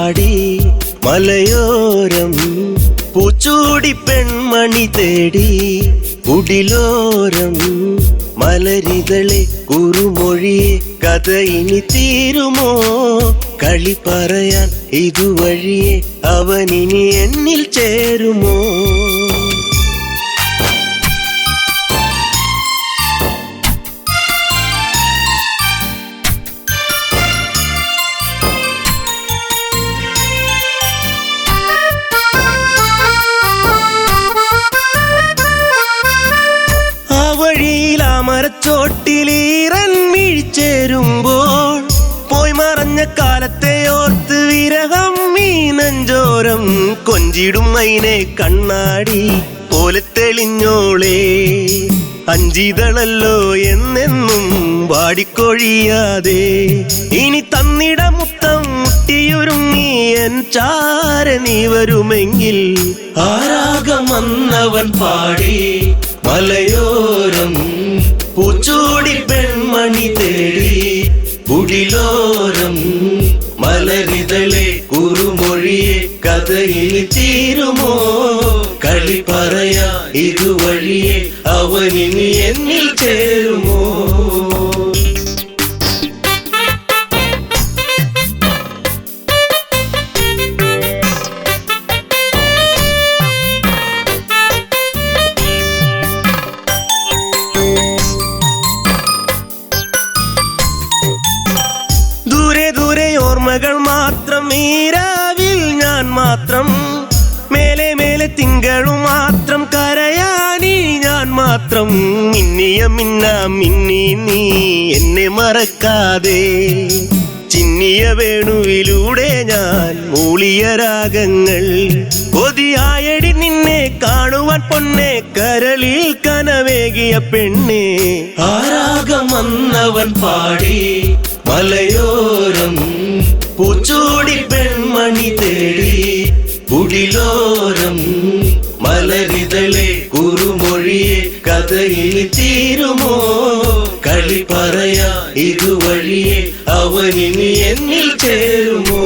പാടി മലയോരം പൂച്ചൂടി പെൺമണി തേടി കുടിലോരം മലരികളെ കുറുമൊഴിയെ കഥ ഇനി തീരുമോ കളി പറയാൻ ഇതുവഴിയെ അവനിനി എന്നിൽ ചേരുമോ മരച്ചോട്ടിലീറൻ വീഴ്ചേരുമ്പോൾ പോയി മറഞ്ഞ കാലത്തെ ഓർത്ത് വിരഹം മീനഞ്ചോരം കൊഞ്ചിടും മൈനെ കണ്ണാടി പോലെ തെളിഞ്ഞോളേ അഞ്ചിതളല്ലോ എന്നെന്നും വാടിക്കൊഴിയാതെ ഇനി തന്നിട മുത്തം മുട്ടിയുരുങ്ങി എൻ ചാര നീ വരുമെങ്കിൽ ആരാഗം വന്നവൻ പാടി മലയോരം പൂച്ചൂടി പെൺമണി തേടി കുടിലോരം മലരിതളെ കുറുമൊഴിയെ കഥയിൽ തീരുമോ കളി പറയാ ഇതുവഴിയെ അവനിനി എന്നിൽ ചേരുമോ ഓർമ്മകൾ മാത്രം ഈരാവിൽ ഞാൻ മാത്രം മേലെ മേലെ തിങ്കളും മാത്രം കരയാനി ഞാൻ മാത്രം മിന്നിയ മിന്ന മിന്നി നീ എന്നെ മറക്കാതെ ചിന്നിയ വേണുവിലൂടെ ഞാൻ മൂളിയ രാഗങ്ങൾ കൊതിയായടി നിന്നെ കാണുവാൻ പൊന്നെ കരളിൽ കനവേകിയ പെണ്ണെ ആരാഗം വന്നവൻ പാടി മലയോരം പൂച്ചൂടി പെൺമണി തേടി കുടിലോരം മലരിതളെ കുറുമൊഴിയെ കഥയിൽ തീരുമോ കളി പറയാ ഇതുവഴിയെ അവനിനി എന്നിൽ ചേരുമോ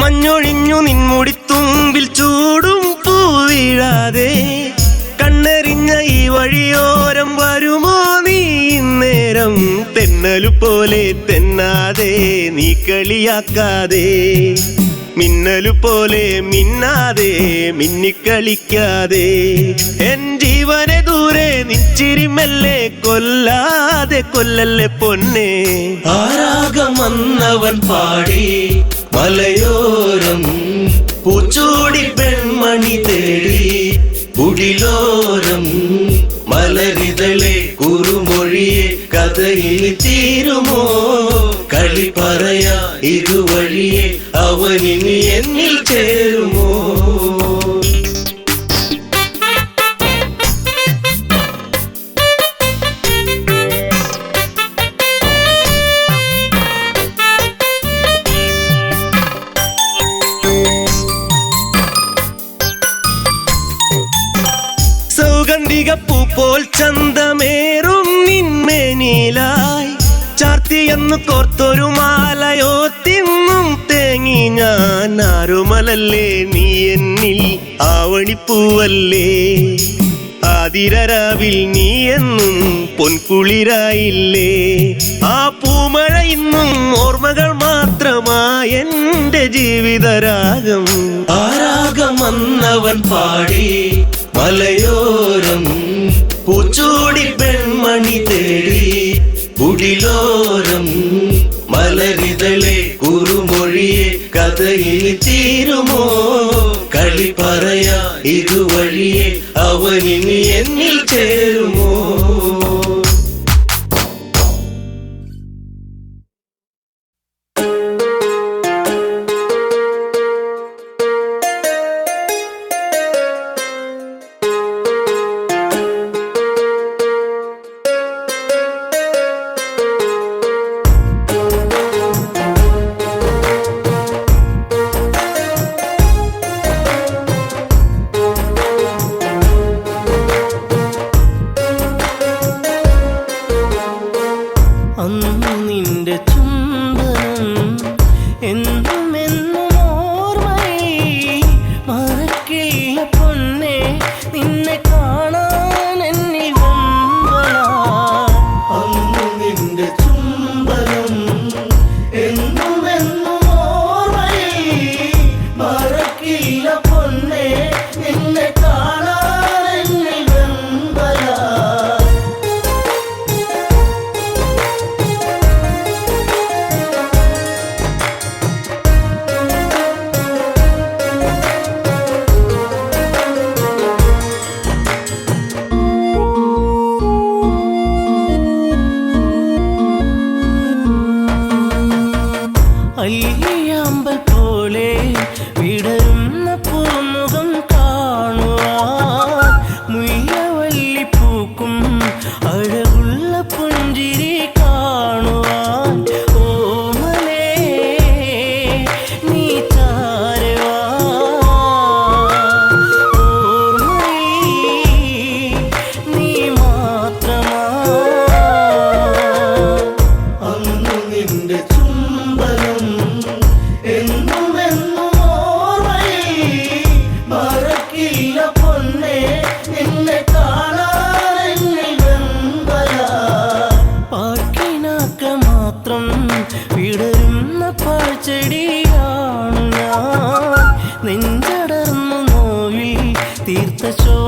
മഞ്ഞൊഴിഞ്ഞു നിൻമുടിത്തുമ്പിൽ ചൂടും പൂവീഴാതെ കണ്ണെറിഞ്ഞ ഈ വഴിയോരം വരുമോ നീ ഇന്നേരം തെന്നലു പോലെ തെന്നാതെ നീ കളിയാക്കാതെ മിന്നലു പോലെ മിന്നാതെ മിന്നിക്കളിക്കാതെ എൻ ജീവനെ ദൂരെ നിച്ചിരിമല്ലേ കൊല്ലാതെ കൊല്ലല്ലേ പൊന്നെ ആരാഗം വന്നവൻ പാടി മലയോരം പൂച്ചൂടി പെൺമണി തേടി കുടിലോരം മലരിതളെ കുറുമൊഴിയെ കഥയിൽ തീരുമോ കളി പറയാ ഇതുവഴിയെ അവനിനി എന്നിൽ ചേരുമോ സൗഗന്ധികപ്പൂ പോൽ ചന്തമേറും നിന്മേനിലായി ചാർത്തിയെന്നു കോർത്തൊരു മാലയോ തിന്നും തേങ്ങി ഞാൻ ആരുമലല്ലേ നീ എന്നിൽ ആവണിപ്പൂവല്ലേ ആതിരരാവിൽ നീ എന്നും പൊൻകുളിരായില്ലേ ആ പൂമഴ ഇന്നും ഓർമ്മകൾ മാത്രമായി എന്റെ ജീവിതരാഗം ആരാഗം വന്നവൻ പാടി മലയോരം പൂച്ചൂടി പെൺമണി തേടി കുടിലോരം മലരിതളെ കുറുമൊഴിയെ കഥയിൽ തീരുമോ കളി പറയാ ഇതുവഴിയെ അവനിനി എന്നിൽ ചേരുമോ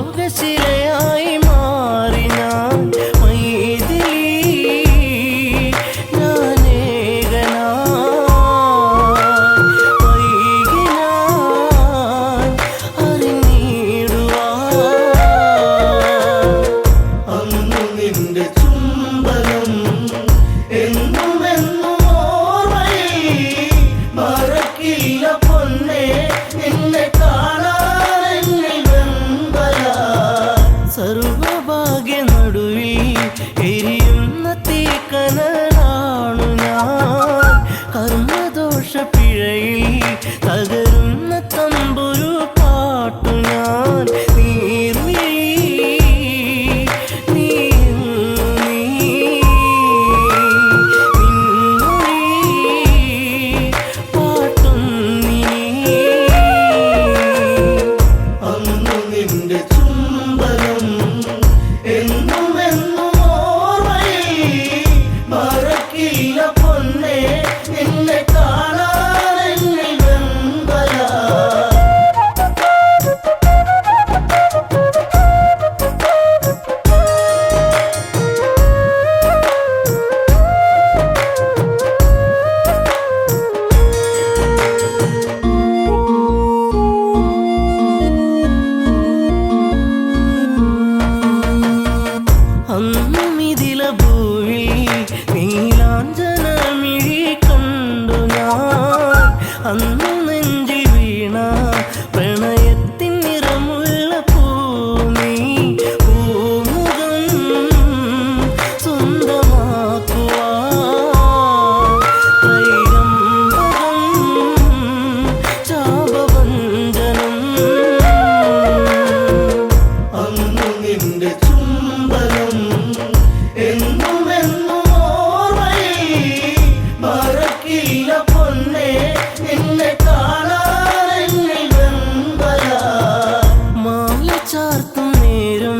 ലോകശിലയായി മാറി ഞാൻ മൈഥിലി സർവഭാഗ്യ നടുവിൽ എരിയുന്ന തീക്കനലാണു ഞാൻ കർമ്മദോഷ പിഴയിൽ തകരുന്ന തമ്പുരു പാട്ടു ഞാൻ അന്നുമിതില ഭൂവിൽ നീലാഞ്ജനമിഴി കണ്ടു ഞാൻ അന്നു നെഞ്ചിൽ വീണ പ്രണയത്തിൻ നിറമുള്ള പൂമി പൂമുഖം സ്വന്തമാക്കുവാൻ ത്രൈകമ്പകം ചാപവഞ്ചനം അന്നു നിന്റെ ചുംബനം ചാർത്തും നേരം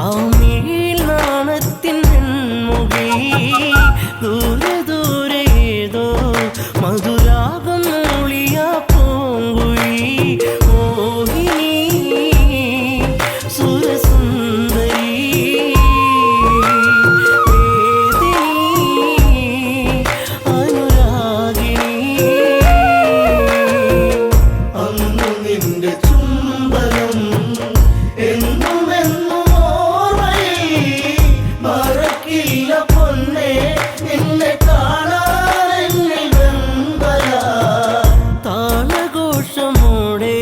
ആമിഴിയിൽ നാണത്തിൻ വെൺമുഖി ദൂരെ ദൂരെ ഏതോ മധുരാഗം മൂളിയ പൂങ്കുഴി മോഹിനി സുരസുന്ദരി വേദിനി അനുരാഗിണി അന്നു നിന്റെ ചുംബനം താളഘോഷമോടെ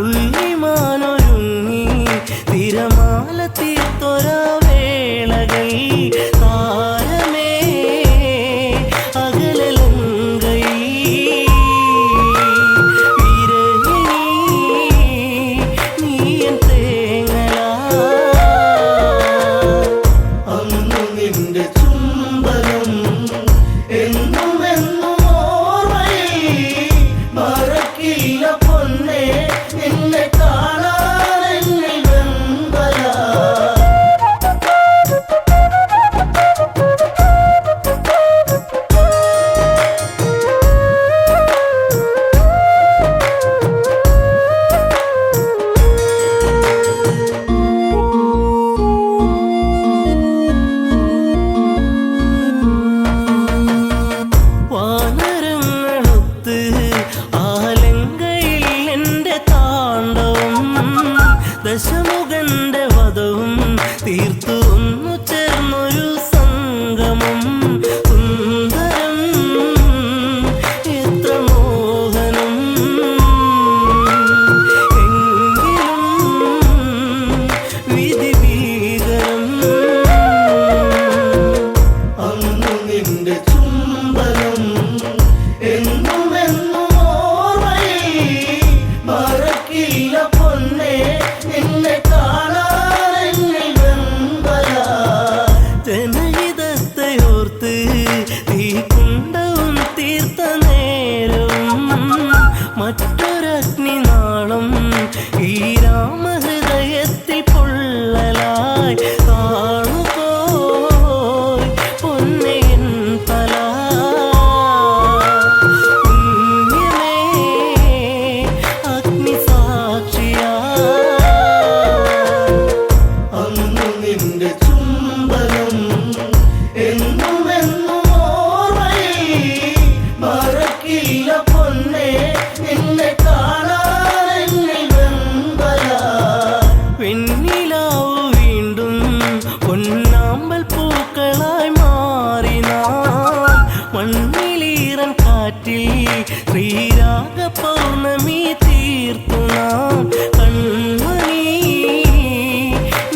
പുള്ളിമാനൊരുങ്ങി തിരമാല തീർത്തൊര വേളകൾ താരമേ അകലലങ്കൈ വിരഹിണി നീയൻ തേങ്ങലാ അന്നു നിന്റെ ചുംബനം എന്നും എന്നും ഓർമ്മയിൽ മറക്കില്ല പൊന്നേ നിന്നെ കാണാൻ എന്നിൽ വെമ്പലാ വാനരങ്ങളൊത്ത് ആലങ്കയിൽ എൻ്റെ താണ്ഡവം ദശമുഖന്റെ വധവും തീർത്തു ഒന്നു ചേർന്നൊരു സംഗമം സുന്ദരം എത്ര മോഹനം എങ്കിലും വിധി ഭീകരം അന്നു നിന്റെ ചുംബനം എന്നും എന്നും ഓർമ്മയിൽ മറക്കില്ല പൊന്നേ നിന്നെ കാണാൻ എന്നിൽ വെമ്പലാ ജനഹിതത്തെ ഓർത്ത് തീക്കുണ്ടവും തീർത്ത നേരവും മറ്റൊരഗ്നിനാളം ഈ രാമഹൃദയത്തിൽ പൊള്ളലായി താണുപോയി പൊന്നയൻ തല പുണ്യമേ അഗ്നിസാക്ഷിയാ അന്നു നിന്റെ ചുംബനം എന്നും എന്നും ഓർമ്മയിൽ മറക്കില്ല പൊന്നേ നിന്നെ കാണാൻ എന്നിൽ വെമ്പലാ വെണ്ണിലാവു വീണ്ടും പൊന്നാമ്പൽ പൂക്കളായി മാറി നാം മണ്ണിലീറൻ കാറ്റിൽ ശ്രീരാഗ പൗർണമി തീർത്തു നാം കൺമണി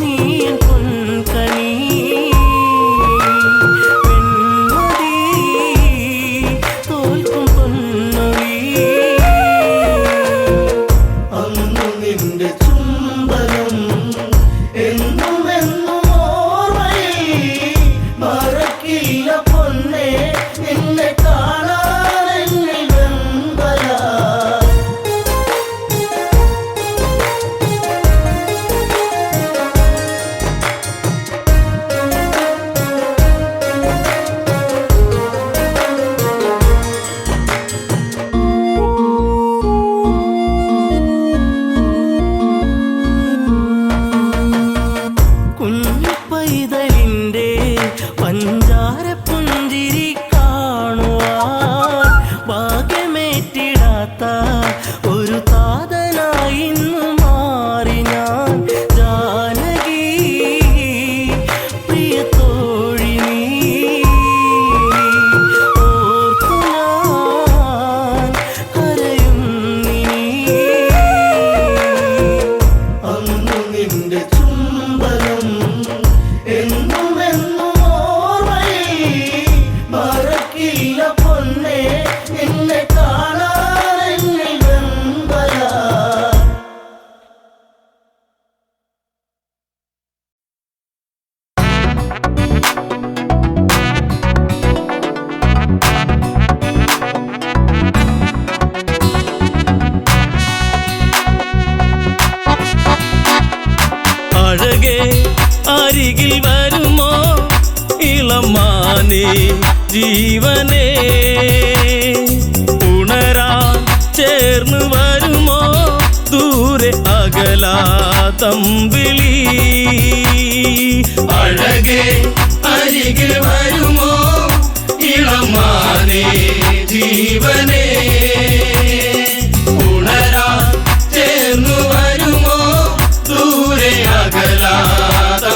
നീയൻ പൊൻകണി വെൺമതി തോൽക്കും പൊന്നൊഴി അന്നു നിന്റെ ചുംബനം എന്നും എന്നും ഓർമ്മയിൽ മറക്കില്ല പൊന്നേ നിന്നെ കാണാൻ എന്നിൽ വെമ്പലാ കുഞ്ഞു പൈതലിൻ്റെ പഞ്ചാര പുഞ്ചിരി കാണുവാൻ ഭാഗ്യമേറ്റിടാത്ത ഒരു താതനായി ഇന്നു മാറി ഞാൻ ജാനകി പ്രിയ തോഴി നീ ഓർത്തു ഞാൻ കരയുന്നിനി അന്നു നിന്റെ ചുംബനം എന്നും എന്നും ഓർമ്മയിൽ മറക്കില്ല പൊന്നേ നിന്നെ കാണാൻ എന്നിൽ വെമ്പലാ അഴകേ അരികിൽ വരുമോ ഇളമാനേ ജീവനേ ഉണരാൻ ചേർന്ന് വരുമോ ദൂരെ അകലാതമ്പിളി അഴകേ അരികിൽ വരുമോ ഇളമാനേ ജീവനേ ഉണരാൻ ചേർന്നു വരുമോ ദൂരെ അകലാതമ്പിളി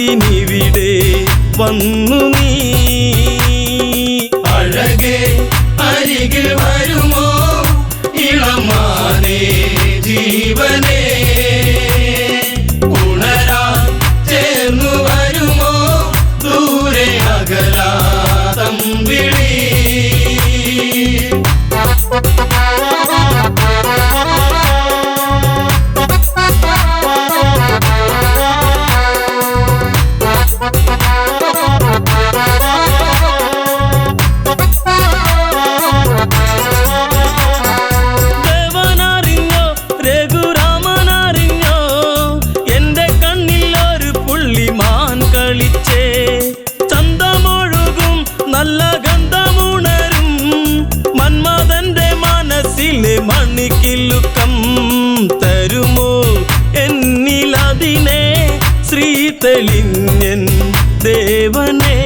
എന്തിനിവിടെ വന്നു നീ അഴകേ അരികിൽ വരുമോ ഇളമാനേ ജീവനേ ഉണരാൻ ചേർന്നു വരുമോ ദൂരെ അകലാ തമ്പിളി മണിക്കിലുക്കം തരുമോ എന്നിലതിനെ ശ്രീ തെളിഞ്ഞൻ ദേവനേ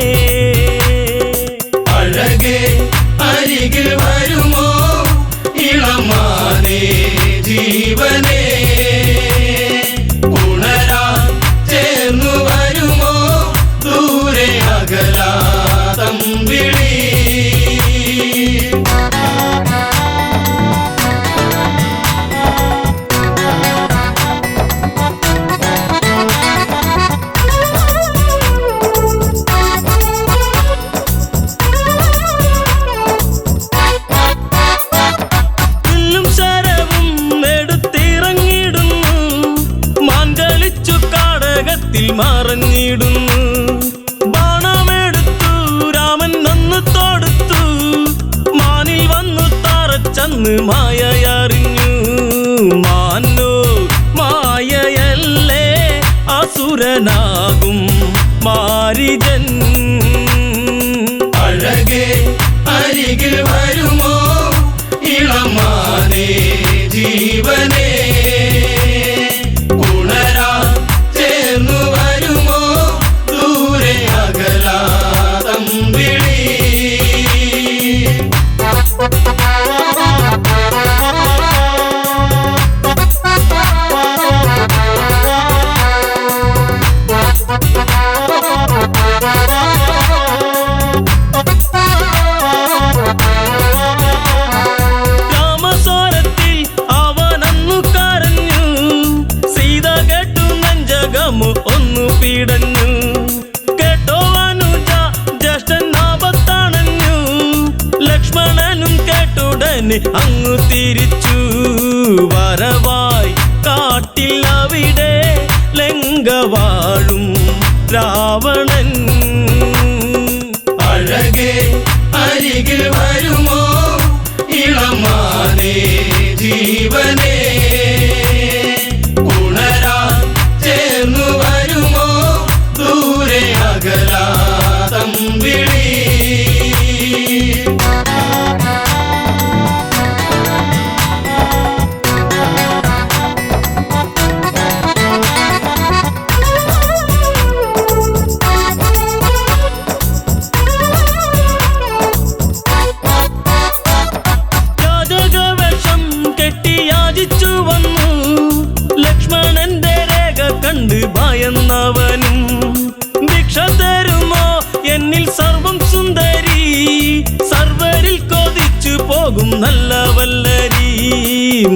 അഴകേ അരികിൽ വരുമോ ഇളമാനേ ജീവനേ ഉണരാൻ ചേർന്നു വരുമോ ദൂരെ അകലാ തമ്പിളി മറഞ്ഞിടുന്നു ബാണമെടുത്തു രാമൻ നന്നു തൊടുത്തു മാനിൽ വന്നു തറച്ചന്ന് മായയറിഞ്ഞു മാനോ മായയല്ലേ അസുരനാകും മാരിജൻ അഴകേ അരികിൽ വരുമോ ഇളമാനേ ജീവനേ ഉണരാൻ ചേർന്നു വരുമോ ദൂരെ അകലാ തമ്പിളി രാമസ്വരത്തിൽ അവനന്നു കരഞ്ഞു സീത കേട്ടു നെഞ്ചകമു ഒന്നു പീടഞ്ഞു കേട്ടോ അനുജ ജ്യേഷ്ഠൻ ആപത്തണഞ്ഞു ലക്ഷ്മണനും കേട്ടുടനെ അങ്ങു തിരിച്ചു വരവായി കാട്ടിൽ അവിടെ ലങ്ക വാഴും രാവണൻ അഴകേ അരികിൽ വരുമോ ഇളമാനേ ജീവനേ ഉണരാൻ ചേർന്നു വരുമോ ദൂരെ അകലാ തമ്പിളി യാചകവേഷം കെട്ടി യാചിച്ചു വന്നു ലക്ഷ്മണന്റെ രേഖ കണ്ട് ഭയന്നവനും ഭിക്ഷ തരുമോ എന്നിൽ സർവം സുന്ദരി സർവരിൽ കൊതിച്ചു പോകും നല്ല വല്ലരി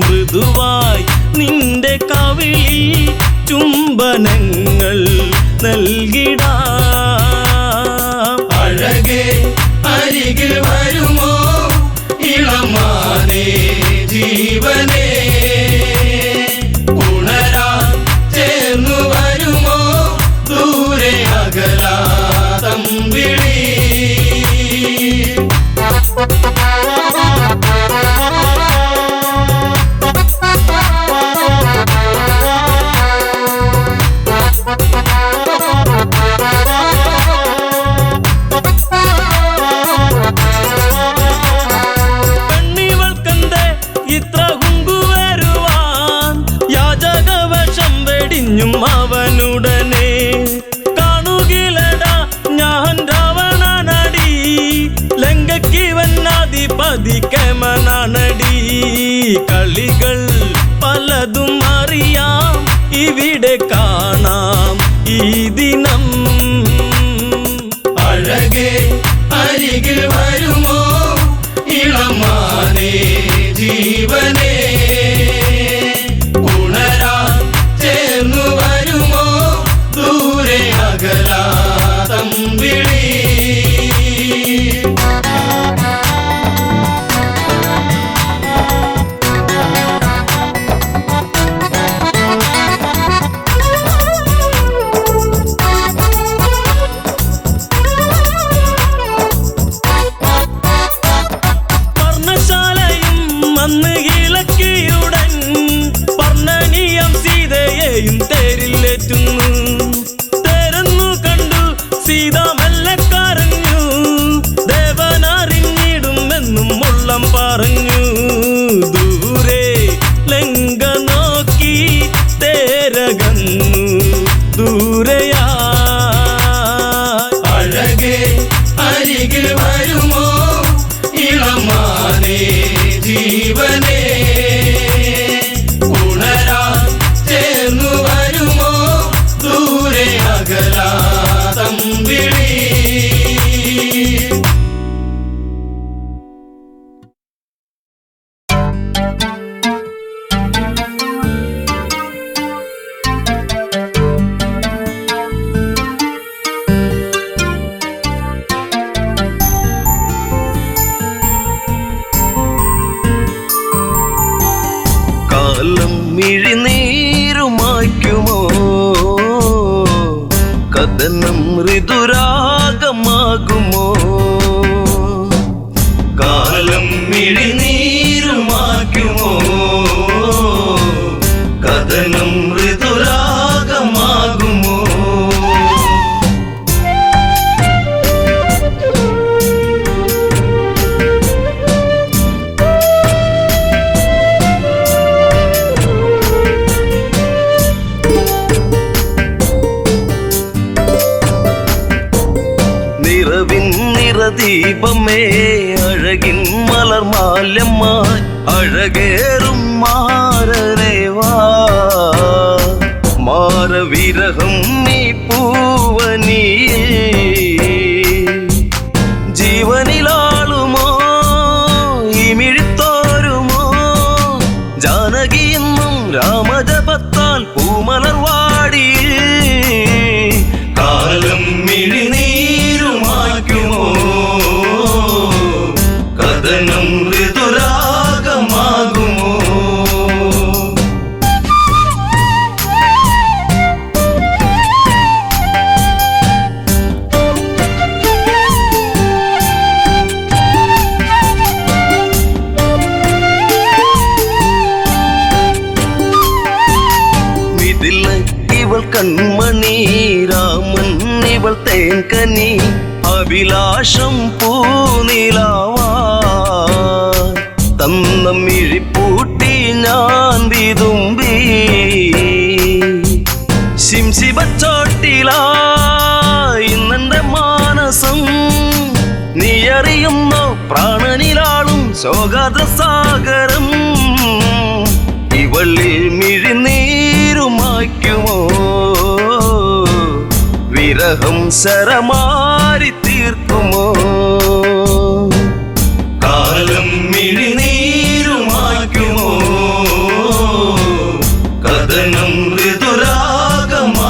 മൃദുവായി നിന്റെ കവിളിൽ ചുംബനങ്ങൾ നൽകിടാം അഴകേ അരികിൽ വരുമോ ഇളമാനേ ജീവനേ ഉണരാൻ ചേർന്നു വരുമോ ദൂരെ അകലാ തമ്പിളി പെണ്ണിവൾക്കെന്തേ ഇത്ര കുങ്കുവരുവാൻ യാചകവേഷം വെടിഞ്ഞും അവനുടനെ കാണുകിലടാ ഞാൻ രാവണനടി ലങ്കയ്ക്കിവനാധിപതി കേമനാണടി കളികൾ പലതും അറിയാം ഇവിടെ കാണാം ഈ ദിനം അഴകേ അരികിൽ വരുമോ ഇളമാനേ ജീവനേ ഉണരാൻ ചേർന്നു വരുമോ ദൂരെ അകലാതം വിളി അന്ന് ഇളക്കിയുടൻ പർണനീയം സീതയെയും തേരിലേറ്റുന്നു തേരെന്നു കണ്ടു സീത മെല്ലെ കരഞ്ഞു ദേവനറിഞ്ഞിടുമെന്നും ഉള്ളം പറഞ്ഞു ദൂരെ ലങ്ക നോക്കി തേരകന്നു ദൂരയാ അഴകേ അരികിൽ വരുമോ ഇളമാനേ ജീവനേ ഉണരാൻ ചേർന്നു വരുമോ ദൂരെ അകലാതം വിളി കാലം മിഴിനീരുമായ്ക്കുമോ കഥനം ഋതുരാഗമാകുമോ കാലം മിഴിനീരുമായ്ക്കുമോ കഥനം ഋതുരാഗമാകുമോ ദീപമേ അഴകിൻ മലർമാല്യമായി അഴകേറും മാരരേവാ മാരവിരഹം നീ പൂവനീ ജീവനിലാളുമോ ഈ മിഴിത്തോരുമോ ജാനകിയെന്നും രാമജപത്താൽ പൂമലർവാടി കാലം മിഴിനീരുമായ്ക്കുമോ കഥനം ഋതുരാഗമാകുമോ ഇവൾ കൺമണി രാമൻ ഇവൾ തേൻകനി അഭിലാഷം പൂനിലാവാ തന്ന മിഴിപ്പൂട്ടി ഞാൻ വിതുമ്പി ശിംശിബച്ചോട്ടിലായി ഇന്നെന്റെ മാനസം നീ അറിയുന്നോ പ്രാണനിലാളും ശോകാദ്രസാഗരം ഇവളിൽ മിഴിനീരുമായ്ക്കുമോ വിരഹം ശരമാരി തീർക്കുമോ കാലം മിഴിനീരുമായ്ക്കുമോ കഥനം ഋതുരാഗമാകുമോ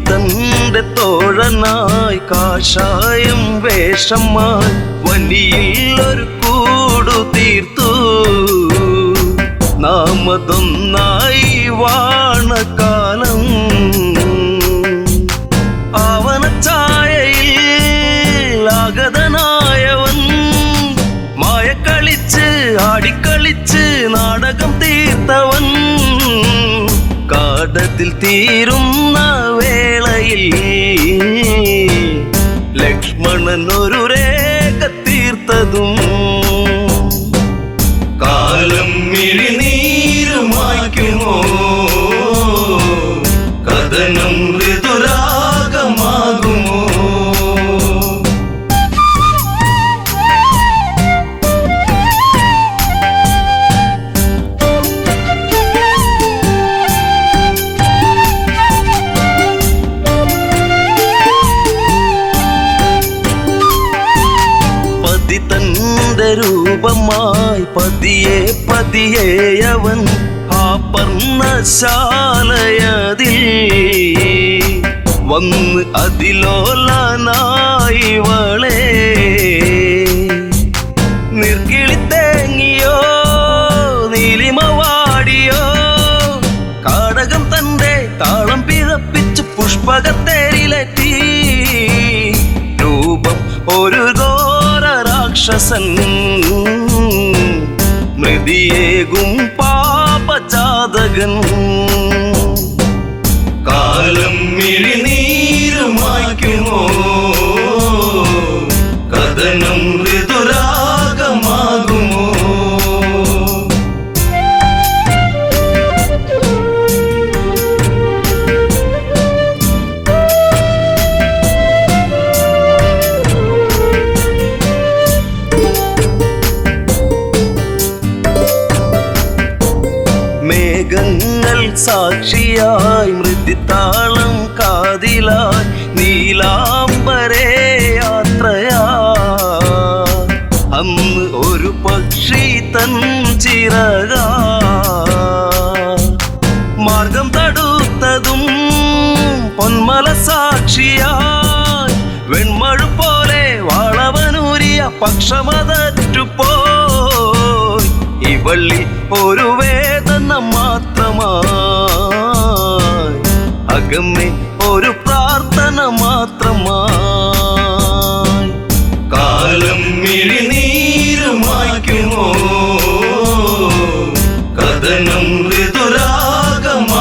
തന്റെ തോഴനായി കാഷായം വേഷമായി വലിയിൽ ഒരു കൂടു തീർത്തു നാമതൊന്നായി വാണകാലം ആവനച്ചായയിൽ ആഗതനായവൻ മായക്കളിച്ച് ആടിക്കളിച്ച് നാടകം തീർത്തവൻ കാടത്തിൽ തീരുന്ന വേളയിൽ ലക്ഷ്മണൻ ഒരു രേഖ തീർത്തതും കാലം മിഴിനീരുമായ്ക്കുമോ കഥനം ഋതു രൂപമായി പതിയെ പതിയെ അവൻ ആ പർണശാലയതിൽ വന്ന് അതിലോലനായി വളേ നിർക്കിളിത്തേങ്ങിയോ നീലിമവാടിയോ കാടകം തന്റെ താളം പിഴപ്പിച്ച് പുഷ്പകത്തേരിലെത്തി രൂപം ഒരു ഘോര രാക്ഷസൻ മൃതിയേകും പാപജാതകൻ കാലം മിഴിനീരുമായ്ക്കുമോ കഥനം ഋതുരാഗമാകുമോ മേഘങ്ങൾ സാക്ഷിയായി മൃദുതാളം കാതിലായി നീലാംബരേ യാത്രയാ അന്ന് ഒരു പക്ഷി തൻ ചിറക മാർഗം തടുത്തതും പൊന്മല സാക്ഷിയായി വെൺമഴു പോലെ വാളവനൂരിയ പക്ഷമതറ്റുപോയി ഇവള്ളി ഒരു വേദന മാത്രമായി അകമ്മേ ഒരു പ്രാർത്ഥന മാത്രമായി കാലം മിഴിനീരുമായ്ക്കുമോ കഥനം ഋതുരാഗമാകുമോ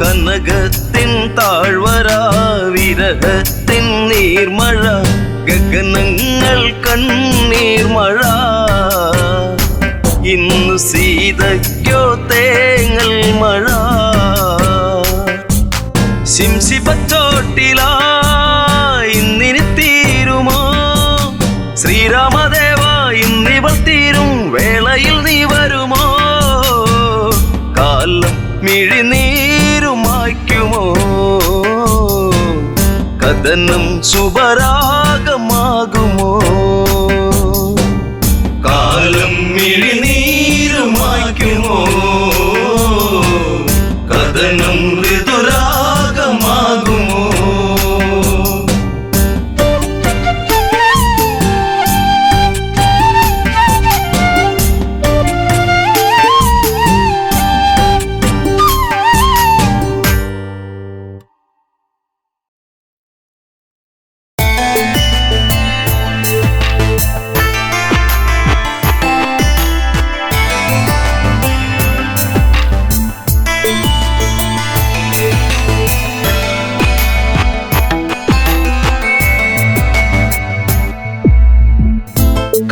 കനകത്തിൻ താഴ്വര വിരഹത്തിൻ നീർമഴ ഗഗനങ്ങൾ കണ്ണീർമഴ ഇന്നു സീതയ്ക്കോ തേങ്ങൽ മഴ ശിംശിപ്പച്ചോട്ടിലായി ഇന്നിനി തീരുമോ ശ്രീരാമദേവ ഇന്നിവൾ തീരും വേളയിൽ നീ വരുമോ കാലം മിഴിനീരുമായ്ക്കുമോ കഥനം ശുഭരാഗമാകുമോ കാലം മിഴിനീരുമായ്ക്കുമോ കഥനം ഋതുരാഗമാകുമോ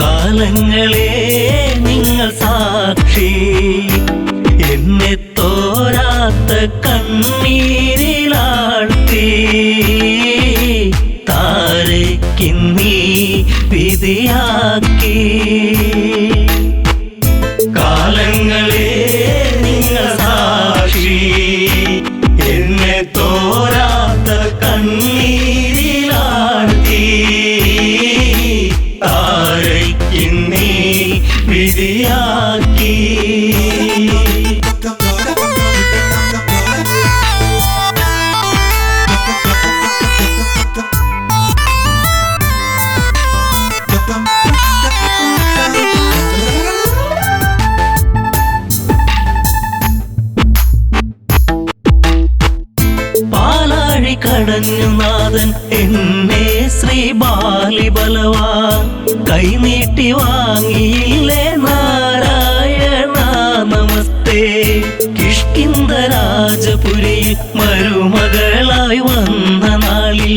കാലങ്ങളെ നിങ്ങൾ സാക്ഷി എന്നെ തോരാത്ത കണ്ണീരിലാഴ്ത്തി താരയ്ക്കിന്നീ വിധിയാക്കി കാലങ്ങളെ നിങ്ങൾ സാക്ഷി എന്നെ തോരാത്ത കണ്ണീരിലാഴ്ത്തി താരയ്ക്കിന്നീ വിധിയാക്കി പാലാഴി കടഞ്ഞു നാഥൻ എന്നെ ശ്രീ ബാലിബലവാ കൈനീട്ടി വാങ്ങിയില്ലേ നാരായണ നമസ്തേ കിഷ്കിന്ധ രാജപുരിയിൽ മരുമകളായി വന്ന നാളിൽ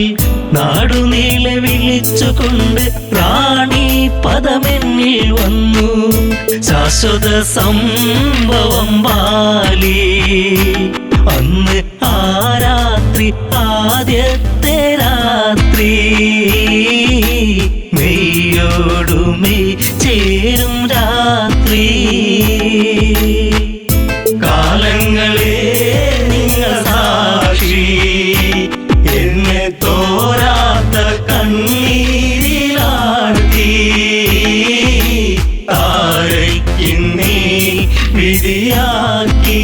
നാടുനീളെ വിളിച്ചുകൊണ്ട് റാണി പദമെന്നിൽ വന്നു ശാശ്വത സംഭവം ബാലി അന്ന് ആ രാത്രി ആദ്യത്തെ രാത്രി വിധിയാക്കി.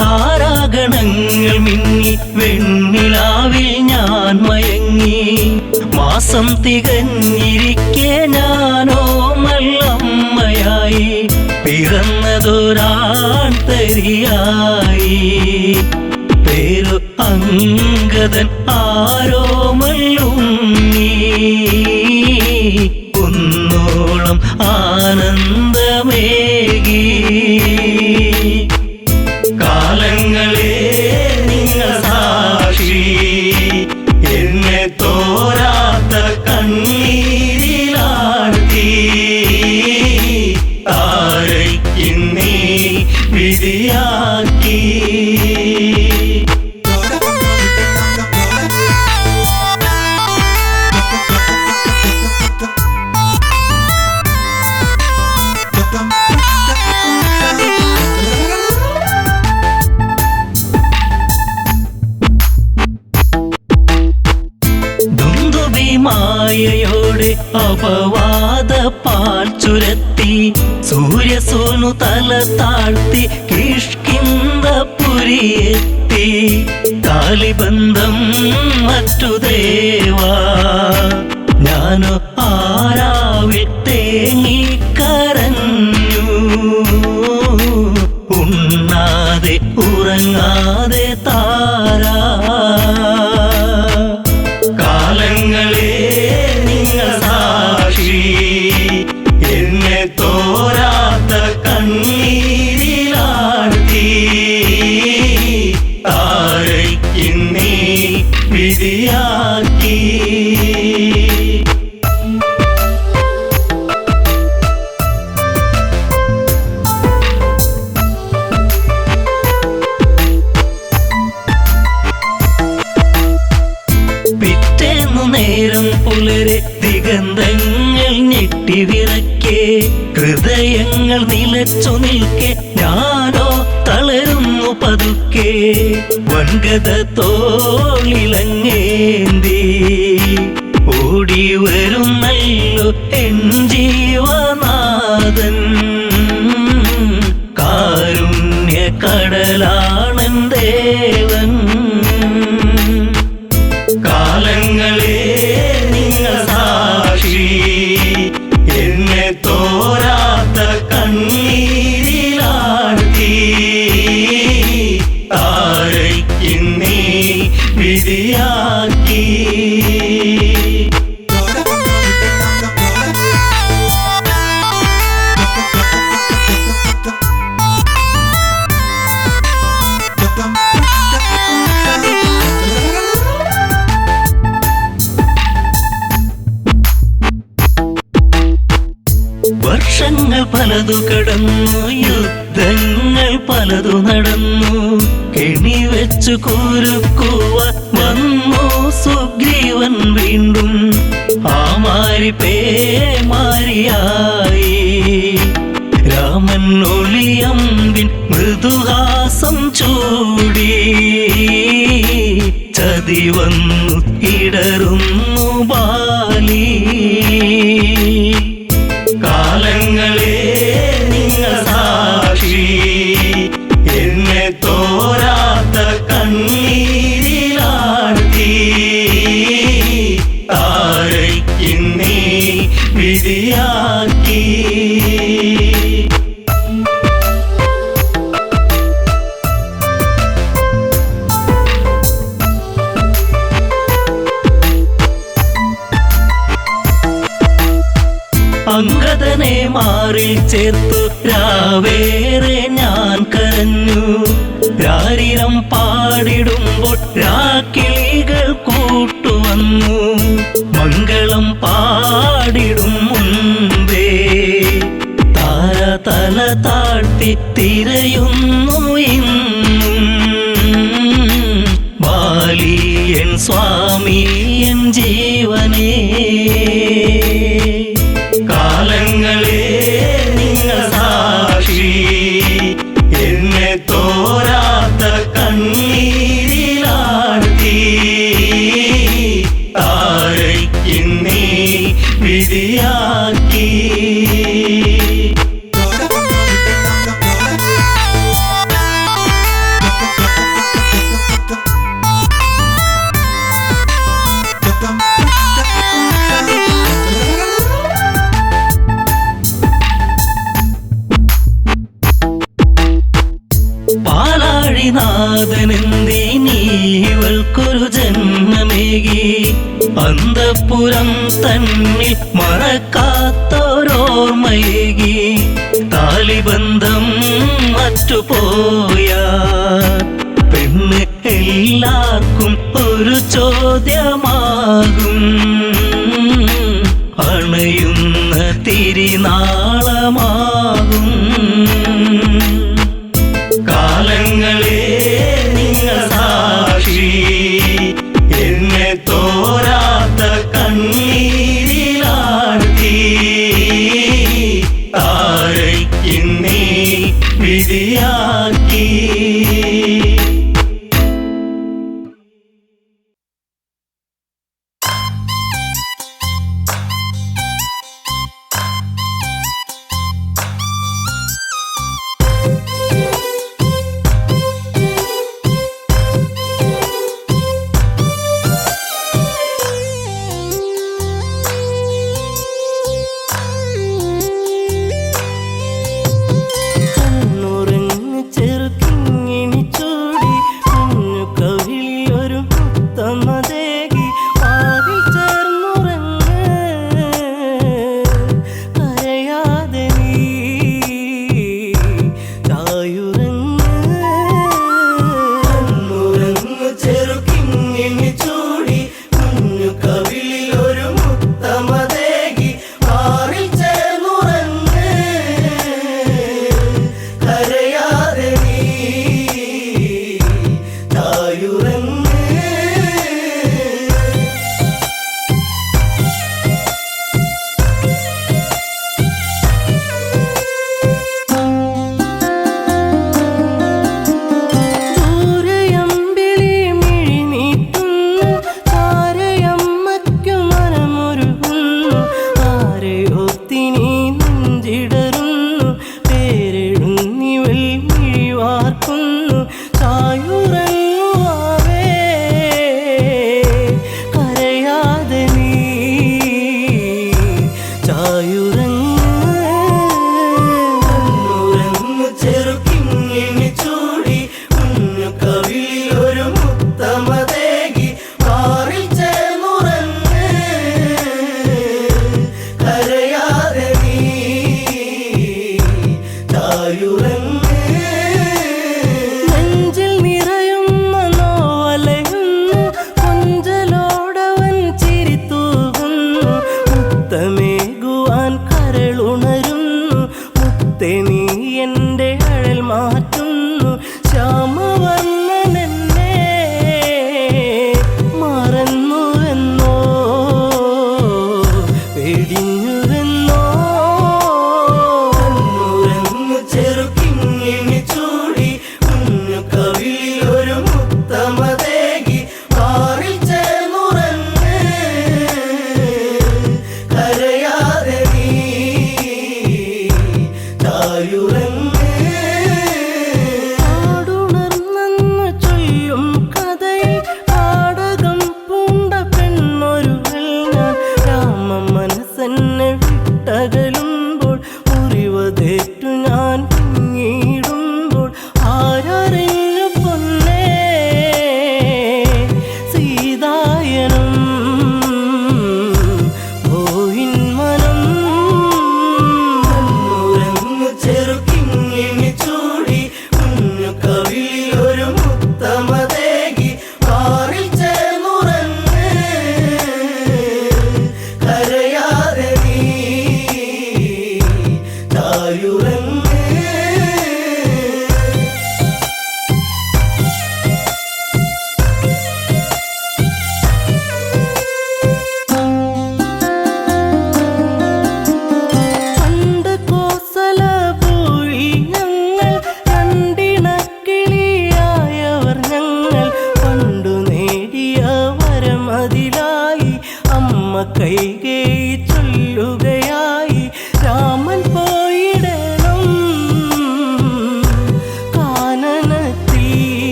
താരാഗണങ്ങൾ മിന്നി വെണ്ണിലാവിൽ ഞാൻ മയങ്ങി. മാസം തികഞ്ഞിരിക്കെ ഞാനോ നല്ലമ്മയായി പിറന്നതൊരാൺ തരിയായി. പേരു അങ്കദൻ ആരോമല്ലുണ്ണി. കുന്നോളം ആനന്ദമേകി. കാലങ്ങളെ നിങ്ങൾ സാക്ഷി, എന്നെ തോരാത്ത കണ്ണീരിലാഴ്ത്തി. താരയ്ക്കിന്നീ വിധിയാക്കി. മായയോടെ അപവാദ പാൽ ചുരത്തി. സൂര്യസോനു തല താഴ്ത്തി കിഷ്കിന്ധപുരിയെത്തി. കാലിബന്ധം മറ്റു ദേവാ, ഞാനോ ആരാവിൽ തേങ്ങിക്കരഞ്ഞു. ഉണ്ണാതെ ഉറങ്ങാതെ താരാ. കാലങ്ങളെ നിങ്ങൾ സാക്ഷി, എന്നെ തോരാത്ത കണ്ണീരിലാഴ്ത്തി. താരയ്ക്കിന്നീ വിധിയാക്കി. പിറ്റേന്നു നേരം പുലരെ ദിഗന്ധങ്ങൾ ഞെട്ടിവിറക്കെ. ഹൃദയങ്ങൾ നിലച്ചു നിൽക്കെ ഞാനോ തളരുന്നു പതുക്കെ. വൻഗത തോളിലങ്ങേന്തി ഓടി വരുന്നല്ലോ എൻ ജീവനാഥൻ. കാരുണ്യ കടലാണൻ ദേവൻ. കാലങ്ങളെ നിങ്ങൾ സാക്ഷി, എന്നെ തോരാത്ത കണ്ണീരിലാഴ്ത്തി. താരയ്ക്കിന്നീ വിധിയാക്കി. വർഷങ്ങൾ പലതു കടന്നു, യുദ്ധങ്ങൾ പലതു നടന്നു. കെണി വെച്ചു കുരുക്കുവാൻ വന്നു സുഗ്രീവൻ വീണ്ടും. ആ മാരി പേമാരിയായി. രാമൻ ഒളിയമ്പിൻ മൃദുഹാസം ചൂടി. ചതി വന്നു ഇടറുന്നു ബാലി. കാലങ്ങളെ നിങ്ങൾ സാക്ഷി, എന്നെ തോരാത്ത കണ്ണീരിലാഴ്ത്തി. താരയ്ക്കിന്നീ വിധിയാക്കി. അങ്കദനെ മാറിൽ ചേർത്തു രാവേറെ ഞാൻ കരഞ്ഞു. രാരിരം പാടിടുമ്പോൾ രാക്കിളികൾ കൂട്ടുവന്നു. മംഗളം പാടിടും മുൻപേ താര തല താഴ്ത്തി തിരയുന്നു ഇന്നും. ബാലിയൻ സ്വാമി എൻ ജീവനേ. കാലങ്ങളെ നിങ്ങൾ സാക്ഷി, എന്നെ തോ നീവൾക്കൊരു ജന്മമേകി അന്തഃപുരം തന്നിൽ മറക്കാത്തോരോർമ്മയേകി താലിബന്ധം മറ്റുപോയ പെണ്ണ് എല്ലാവർക്കും ഒരു ചോദ്യമാകും അണയുന്ന തിരിനാളമാകും കാലങ്ങളെ നിങ്ങൾ സാക്ഷി എന്നെ തോരാത്ത കണ്ണീരിലാഴ്ത്തി താരയ്ക്കിന്നീ വിധിയാക്കി.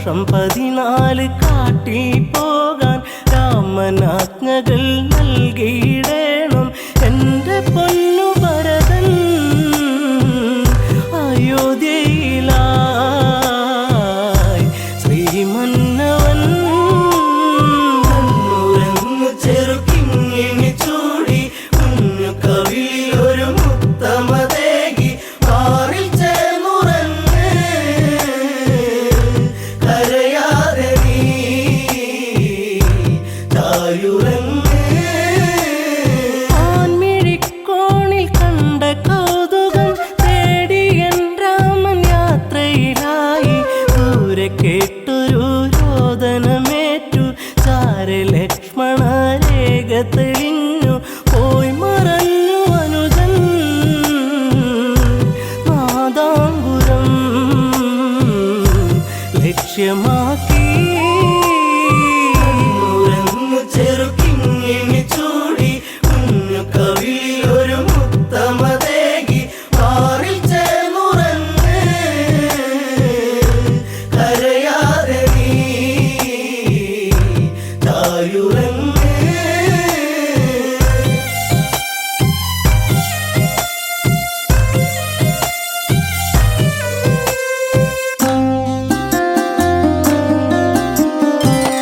വർഷം 14 കാട്ടിൽ പോകാൻ രാമനാജ്ഞകൾ നൽകിയിടേണം എൻ്റെ പൊന്നു ഭരതൻ അയോധ്യയിലായി ശ്രീമന്നവൻ കണ്ണുരങ്ങു ചെറുക്കിങ്ങിണി ചൂടി കുഞ്ഞു കവിളിൽ ഒരു മുത്തമതേകി മാറിൽ ചേർന്നുറങ്ങ് കരയാതെ നീ ചായുറങ്ങ് ആൺമിഴിക്കോണിൽ കണ്ട കൗതുകം തേടി എൻ രാമൻ യാത്രയിലായി ദൂരെ കേട്ടൊരു രോദനമേറ്റു ചാരെ ലക്ഷ്മണ രേഖ തെളിഞ്ഞു പോയി മറഞ്ഞു അനുജൻ നാദാംബുരം ലക്ഷ്യമാക്കി കണ്ണുരങ്ങു ചെറുക്കിങ്ങിണി ചൂടി കുഞ്ഞു കവിളിൽ ഒരു മുത്തമതേകി മാറിൽ ചേർന്നുറങ്ങ് കരയാതെ നീ ചായുറങ്ങ്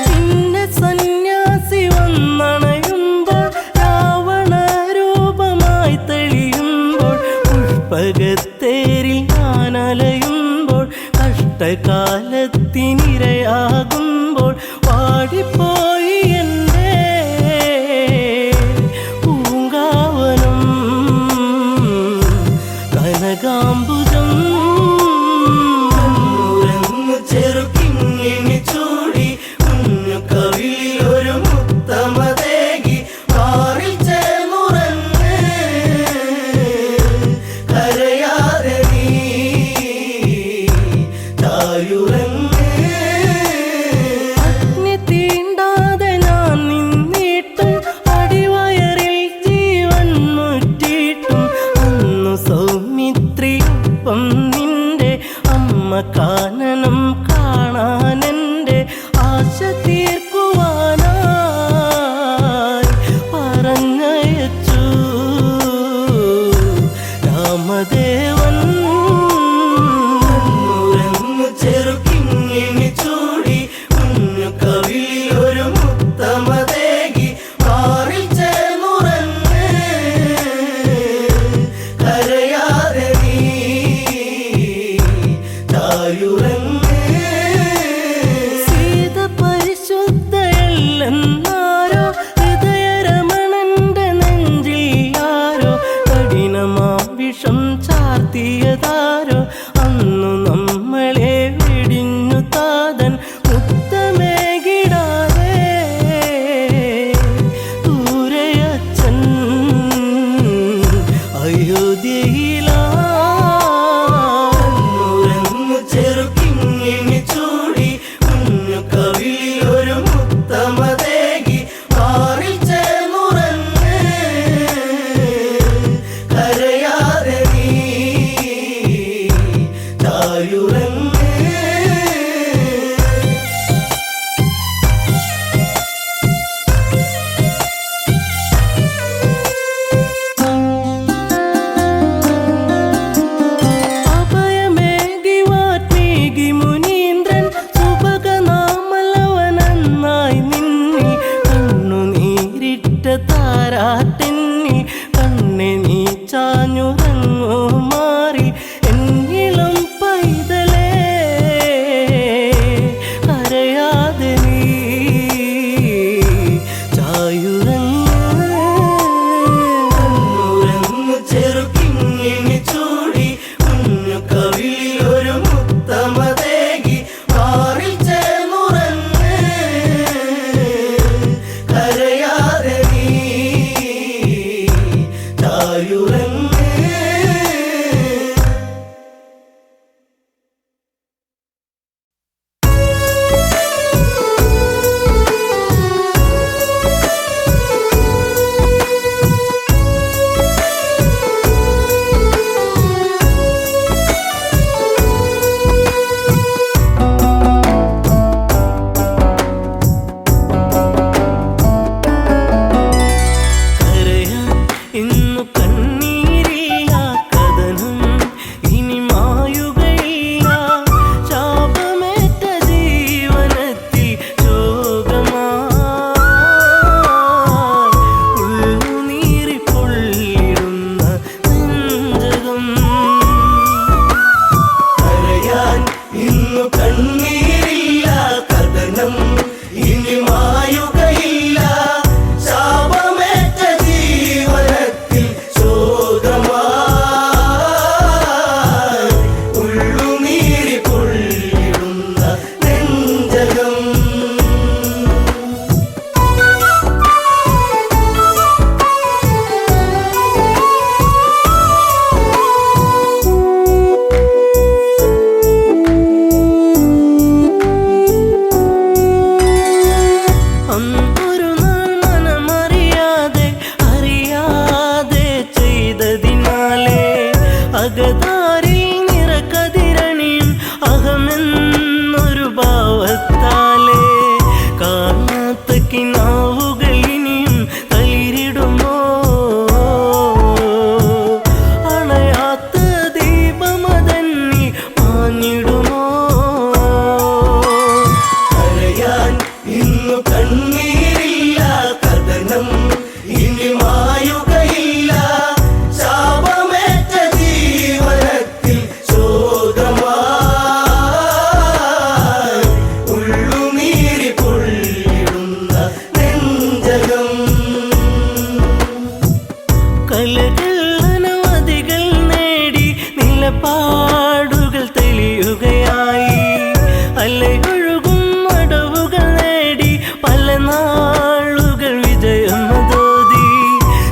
പിന്നെ സന്യാസി വന്നണയുമ്പോൾ രാവണ രൂപമായി തെളിയുമ്പോൾ പുഷ്പകത്തേരിൽ ഞാനലയുമ്പോൾ കഷ്ടകാലത്തിനിരയാകുമ്പോൾ വാടിപ്പോയി എൻ്റെ പൂങ്കാവനം കനകാംബുജം കണ്ണുരങ്ങു ചെറുക്കിങ്ങിണി ചൂടി കുഞ്ഞു കവിളിൽ ഒരു മുത്തമതേകി മാറിൽ ചേർന്നുറങ്ങ് കരയാതെ നീ ചായുറങ്ങ് അഗ്നി തീണ്ടാതെ ഞാൻ നിന്നിട്ടും അടിവയറിൽ ജീവൻ മുറ്റിയിട്ടും അന്നു സൗമിത്രിയൊപ്പം നിന്റെ അമ്മ കാനനം കാണാനെൻ്റെ ആശ തീർക്കുവാനായി പറഞ്ഞയച്ചു രാമദേവൻ കണ്ണുരങ്ങു ചെറുക്കിങ്ങിണി ചൂടി കുഞ്ഞു കവിളിൽ ഒരു മുത്തമതേകി മാറിൽ ചേർന്നുറങ്ങ് കരയാതെ നീ ചായുറങ്ങ് സീത പരിശുദ്ധ കണ്ണീരില്ല കഥനം ഇനി മായുകയില്ല ശാപമേറ്റ ജീവനത്തിൽ ശോകമായി ഉള്ളുനീരി പൊള്ളിടുന്ന നെഞ്ചകം അന്നൊരു നാൾ മനമറിയാതെ അറിയാതെ ചെയ്തതിനാലേ അകതാരിൽ നിറകതിരണിയും അഹമെന്നൊരു ഭാവത്താലേ കാണാത്ത കിനാവുകൾ ഇനിയും തളിരിടുമോ അണയാത്ത ദീപമതന്നി മാഞ്ഞിടുമോ കരയാൻ ഇന്നു കണ്ണീരില്ല കഥനം ഇനി മായുകയില്ല ശാപമേറ്റ ജീവനത്തിൽ ശോകമായി ഉള്ളുനീരി പൊള്ളിടുന്ന നെഞ്ചകം കലകൾ അനവധികൾ നേടി നിലപാടുകൾ തെളിയുകയായി അലയൊഴുകും അടവുകൾ നേടി പല നാളുകൾ വിജയമതോതി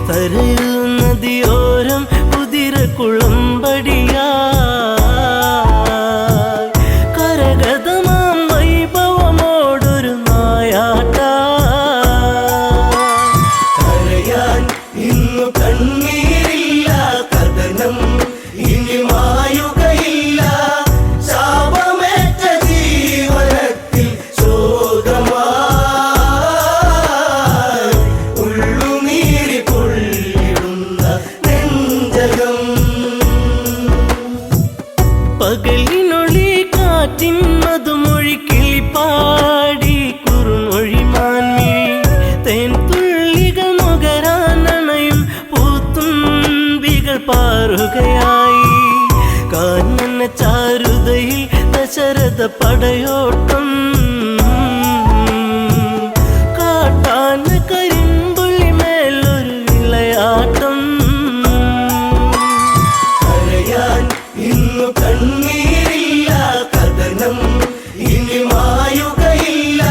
തരയൂ നദിയോരം കുതിരക്കുളമ്പടിയായി കരഗതമാം വൈഭവമോടൊരു നായാട്ട കരയാൻ ഇന്നു കണ്ണീരില്ല കഥനം ഇനി മായുകയില്ല ശാപമേറ്റ ജീവനത്തിൽ ശോകമായി ഉള്ളുനീരി പൊള്ളിടുന്ന നെഞ്ചകം പകലിനൊളി കാറ്റിൻ മധുമൊഴി കിളിപ്പാടി കുറുമൊഴി മാൻമിഴി തേൻ തുള്ളികൾ നുകരാനണയും പൂത്തുമ്പികൾ പാറുകയായി കാനന ചാരുതയിൽ ദശരഥ പടയോട്ടം കാട്ടാന കരിമ്പുള്ളി മേലൊരു വിളയാട്ടം കരയാൻ ഇന്നു കണ്ണീരില്ല കഥനം ഇനി മായുകയില്ല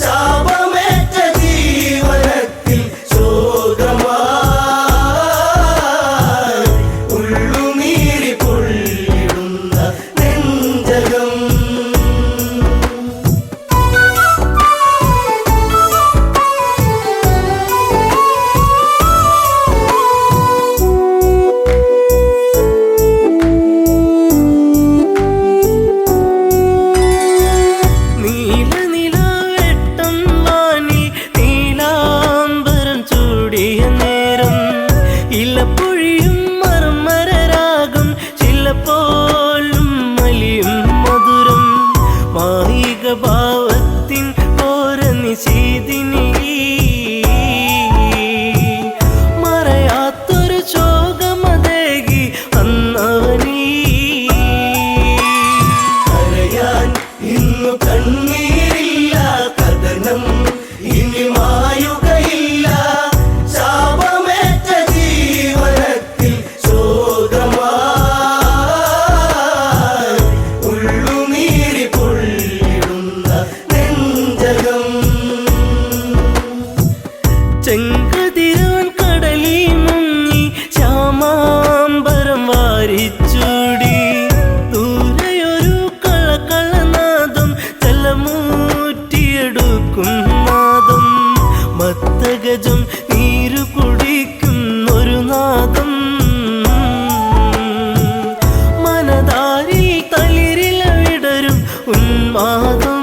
ശാപമേറ്റ ജീവനത്തിൽ ശോകമായി ഉള്ളുനീരി പൊള്ളിടുന്ന നെഞ്ചകം നീലനിലാവെട്ടം വാനിൽ നീലാംബരം ചൂടിയ നേരം ഇലപ്പൊഴിയും മർമരരാഗം ചിലപ്പോലും മലിയും മധുരം മായിക ഭാവത്തിൻ ഓരനിശീതിനി മറയാത്തൊരു ശോകമതേകി അന്നവനീ കരയാൻ ഇന്നു കണ്ണീരില്ല കഥനം ഇനി മായുകയില്ല ശാപമേറ്റ ജീവനത്തിൽ ശോകമായി ഉള്ളുനീരി പൊള്ളിടുന്ന നെഞ്ചകം ചെങ്കതിരാൻ കടലിൽ മുങ്ങി ശ്യാമാംബരം വാരിച്ചൂടി ദൂരെയൊരു കളകളനാദം ജലമൂറ്റിയെടുക്കും നാദം മത്തഗജം നീരു കുടിക്കും ഒരു നാദം മനതാരിൽ തളിരില വിടരും ഉന്മാദം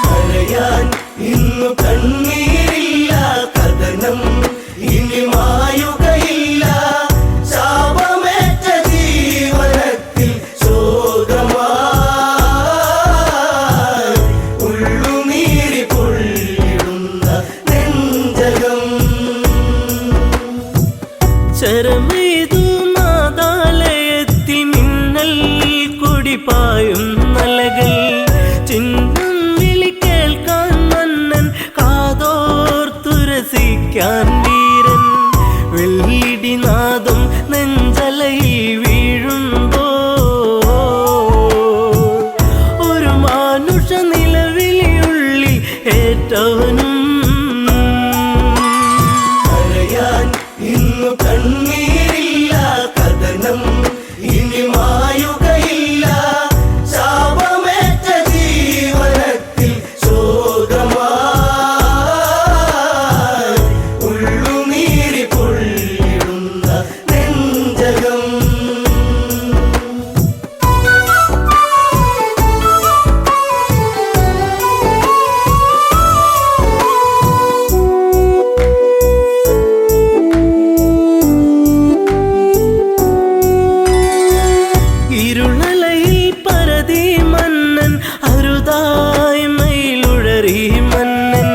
കരയാൻ ഇന്നു കണ്ണീരില്ല കഥനം ഇനി മായുകയില്ല ശാപമേറ്റ ജീവനത്തിൽ ശോകമായി ഉള്ളുനീരി പൊള്ളിടുന്ന നെഞ്ചകം ശരമെയ്തു നാദാലയത്തിൽ മിന്നൽ കൊടി പായും നലകൾ ചിഹ്നം വിളി കേൾക്കാൻ മന്നൻ കാതോർത്തുരസിക്കാൻ വീരൻ വെള്ളിടിനാദം നെഞ്ചലയിൽ വീഴുമ്പോ ഒരു മാനുഷ നിലവിളിയുള്ളിൽ ഏറ്റവനും കരയാൻ ഇന്നു കണ്ണീരില്ല കഥനം ഇനി മായുകയില്ല ശാപമേറ്റ ജീവനത്തിൽ ശോകമായി ഉള്ളുനീരി പൊള്ളിടുന്ന നെഞ്ചകം ഇരുളലയിൽ പരതി മന്നൻ അരുതായ്മയിലുഴറി മന്നൻ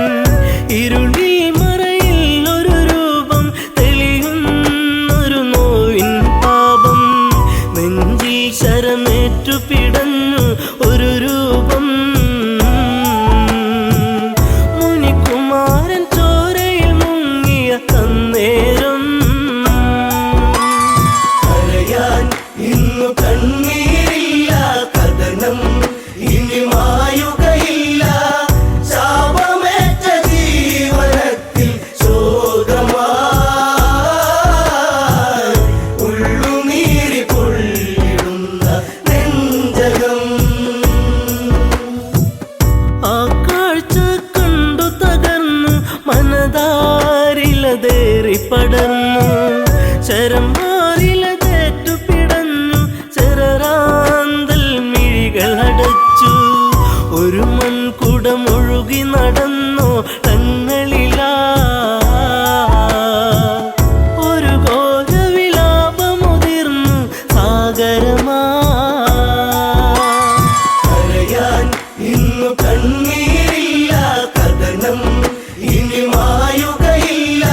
ഇരുളിൽ മറയിൽ ഒരു രൂപം തെളിയുന്നൊരു നോവിൻ പാപം നെഞ്ചിൽ ശരമേറ്റു പിടഞ്ഞു ഒരു രൂപം മുനികുമാരൻ ചോരയിൽ മുങ്ങിയ അന്നേരം കരയാൻ ഇന്നു കണ്ണീരില്ല കഥനം ഇനി മായുകയില്ല ശാപമേറ്റ ജീവനത്തിൽ ശോകമായി ഉള്ളുനീരി പൊള്ളിടുന്ന നെഞ്ചകം ആ കാഴ്ച കണ്ടു തകർന്നു മനതാരിലതേറി പടർന്നു ശരമാറിലതേറ്റു പിടഞ്ഞു ചെറാന്തൽ മിഴികൾ അടച്ചു ഒരു മൺകുടമൊഴുകി നടന്നു തങ്ങളിലാ ഒരു ഘോരവിലാപമുതിർന്നു സാഗരമാ കരയാൻ ഇന്നു കണ്ണീരില്ല കഥനം ഇനി മായുകയില്ല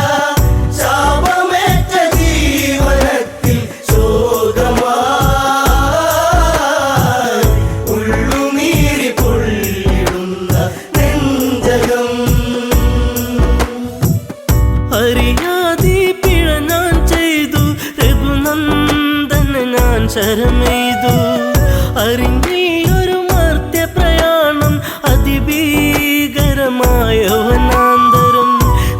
ശാപമേറ്റ ജീവനത്തിൽ ശോകമായി ഉള്ളുനീരി പൊള്ളിടുന്ന നെഞ്ചകം അറിയാതെ പിഴ ഞാൻ ചെയ്തു രഘുനന്ദന ഞാൻ ശരമെയ്തു അറിഞ്ഞൊരു മർത്യ പ്രയാണം അതിഭീകരമായ വനാന്തരം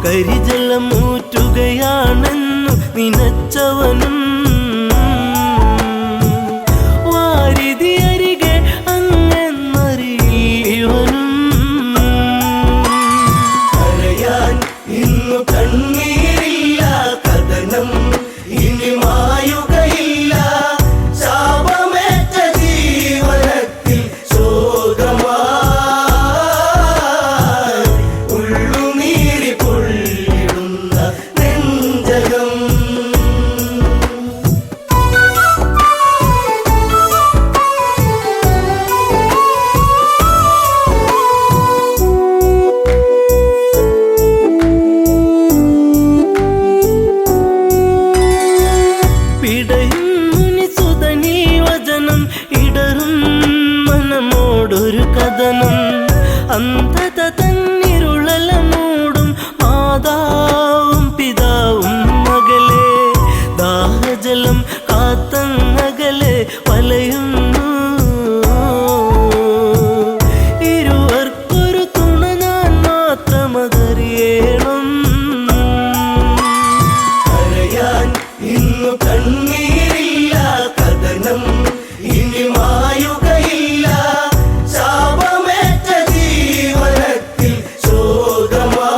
കരിജലമൂറ്റുകയാണെന്നു നിനച്ചവനും വാരിധി അരികെ അങ്ങെന്നറിയിവനും കരയാൻ ഇന്നു കണ്ണീരില്ല കഥനം ഇനി മായുകയില്ല ശാപമേറ്റ ജീവനത്തിൽ ശോകമായി ഉള്ളുനീരി പൊള്ളിടുന്ന നെഞ്ചകം പിടയും മുനിസുതനീ വചനം ഇടറും മനമോടൊരു കഥനം അന്ധത തന്നിരുളല മൂടും മാതാവും പിതാവും മകളെ ദാഹജലം കാത്തങ്ങകലെ വലയുന്നു ഇരുവർക്കൊരു തുണ ഞാൻ മാത്രമതറിയണം കരയാൻ ഇന്നു കണ്ണീരില്ല കഥനം ഇനി മായുകയില്ല ശാപമേറ്റ ജീവനത്തിൽ ശോകമായി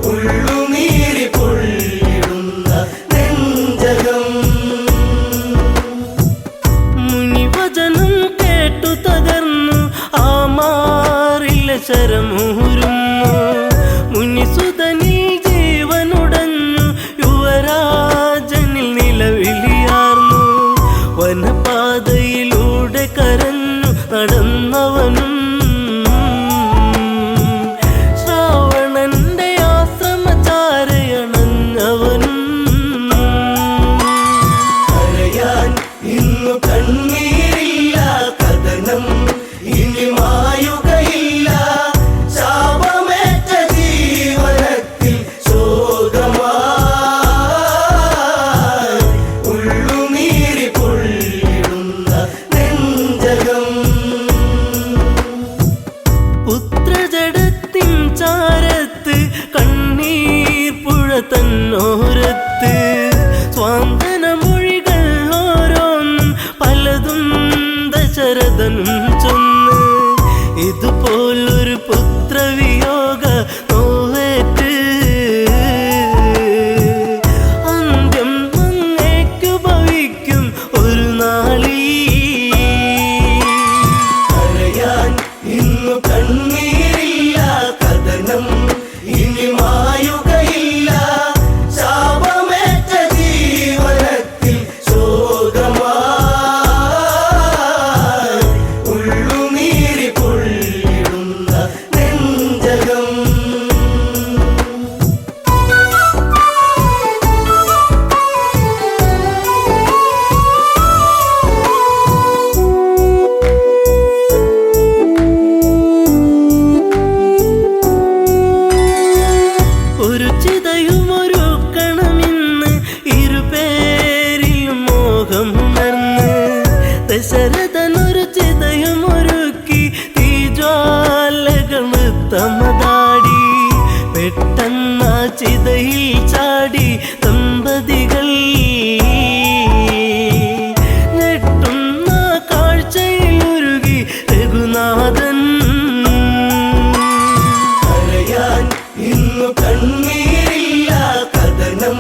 ഉള്ളുനീരി പൊള്ളിടുന്ന നെഞ്ചകം മുനിവചനം കേട്ടു തകർന്നു ആ മാറില ശരമൂരുന്നു മുനിസുതനിൽ ജീവനുടഞ്ഞു യുവരാജനിൽ നിലവിളിയാർന്നു വനപാതയിലൂടെ കരഞ്ഞു നടന്നവനും ശ്രാവണന്റെ ആശ്രമചാരയണഞ്ഞവനും കരയാൻ ഇന്നു കണ്ണീരില്ല കഥനം ഇനി മായുകയില്ല ശാപമേറ്റ ജീവനത്തിൽ ശോകമായി ഉള്ളുനീരി പൊള്ളിടുന്ന നെഞ്ചകം പുത്രജടത്തിൻ ചാരത്ത് കണ്ണീർ പുഴ തന്നോരത്ത് സ്വാന്തന മൊഴികൾ ഓരോന്നും പലതും ദശരഥനും ചൊന്ന് ഇതുപോലൊരു പുത്രവിയോഗ നോവേറ്റ് അന്ത്യം അങ്ങേക്കു ഭവിക്കും ഒരു നാളീ കരയാൻ ഇന്നു കണ്ണീരില്ല കഥനം ഇനി മായുകയില്ല ശാപമേറ്റ ജീവനത്തിൽ ശോകമായി ഉള്ളുനീരി പൊള്ളിടുന്ന നെഞ്ചകം ഒരു ചിതയുമൊരുക്കണമെന്ന് ഇരുപേരിലും മോഹമുണർന്ന് ദശരഥനൊരു ചിതയുമൊരുക്കി തീജ്വാലകൾ തമതാടി പെട്ടെന്ന ചിതയിൽ ചാടി ദമ്പതികൾ ഞെട്ടുന്ന കാഴ്ചയിൽ ഉരുകി രഘുനാഥൻ കരയാൻ ഇന്നു കണ്ണീരില്ല കഥനം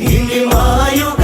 ഇനി മായുകയില്ല